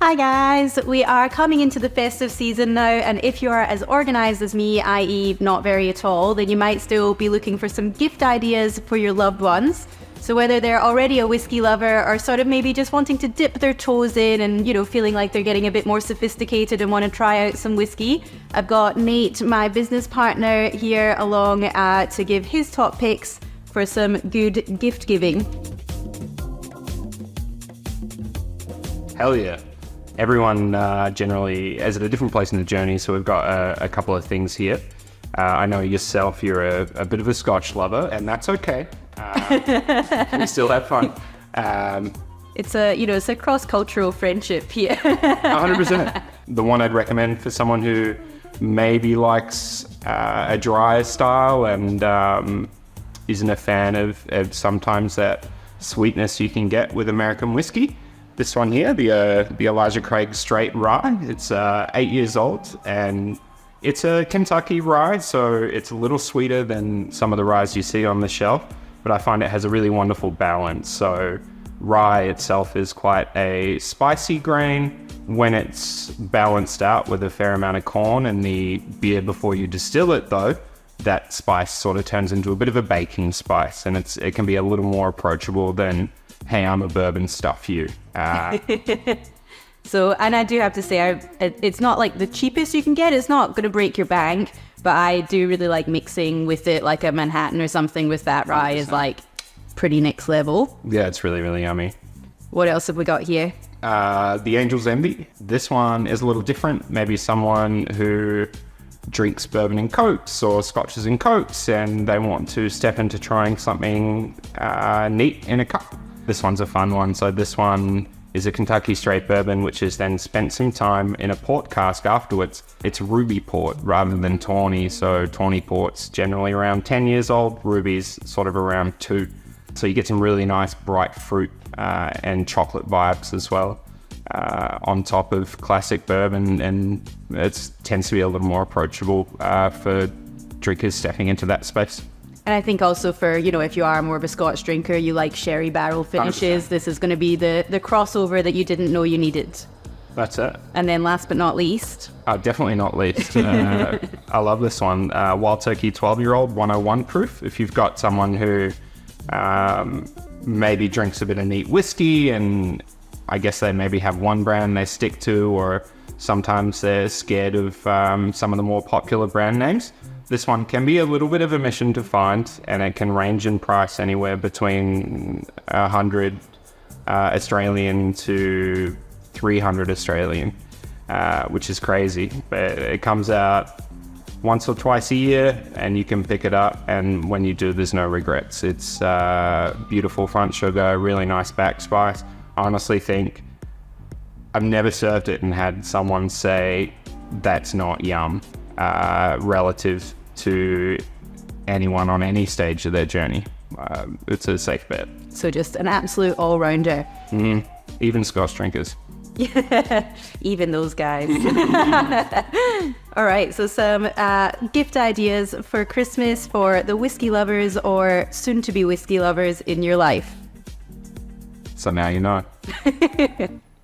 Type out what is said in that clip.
Hi guys, we are coming into the festive season now, and if you are as organised as me, i.e. not very at all, then you might still be looking for some gift ideas for your loved ones. So whether they're already a whiskey lover or sort of maybe just wanting to dip their toes in and, you know, feeling like they're getting a bit more sophisticated and want to try out some whiskey, I've got Nate, my business partner, here along to give his top picks for some good gift giving. Hell yeah. Everyone generally is at a different place in the journey, so we've got a couple of things here. I know yourself, you're a bit of a Scotch lover, and that's okay. We still have fun. It's a cross-cultural friendship here. 100%. The one I'd recommend for someone who maybe likes a drier style and isn't a fan of sometimes that sweetness you can get with American whiskey. This one here, the Elijah Craig Straight Rye. It's 8 years old, and it's a Kentucky rye, so it's a little sweeter than some of the ryes you see on the shelf, but I find it has a really wonderful balance. So rye itself is quite a spicy grain. When it's balanced out with a fair amount of corn and the beer before you distill it though, that spice sort of turns into a bit of a baking spice, and it can be a little more approachable than, hey, I'm a bourbon, stuff you. So, and I do have to say, it's not like the cheapest you can get. It's not going to break your bank, but I do really like mixing with it, like a Manhattan or something with that rye 100%. Is like pretty next level. Yeah, it's really, really yummy. What else have we got here? The Angel's Envy. This one is a little different. Maybe someone who drinks bourbon and cokes or scotches and cokes, and they want to step into trying something neat in a cup. This one's a fun one. So this one is a Kentucky straight bourbon, which is then spent some time in a port cask afterwards. It's ruby port rather than tawny. So tawny port's generally around 10 years old. Ruby's sort of around 2. So you get some really nice bright fruit and chocolate vibes as well on top of classic bourbon. And it tends to be a little more approachable for drinkers stepping into that space. And I think also for, if you are more of a Scotch drinker, you like sherry barrel finishes, 100%. This is going to be the crossover that you didn't know you needed. That's it. And then last but not least. Definitely not least. I love this one. Wild Turkey 12-year-old, 101 proof. If you've got someone who maybe drinks a bit of neat whiskey, and I guess they maybe have one brand they stick to, or sometimes they're scared of some of the more popular brand names. This one can be a little bit of a mission to find, and it can range in price anywhere between 100 Australian to 300 Australian, which is crazy. But it comes out once or twice a year, and you can pick it up, and when you do, there's no regrets. It's beautiful front sugar, really nice back spice. I honestly think I've never served it and had someone say that's not yum relative to anyone on any stage of their journey. It's a safe bet. So just an absolute all-rounder. Even Scotch drinkers. Yeah, even those guys. All right, so some gift ideas for Christmas for the whiskey lovers or soon-to-be whiskey lovers in your life. So now you know.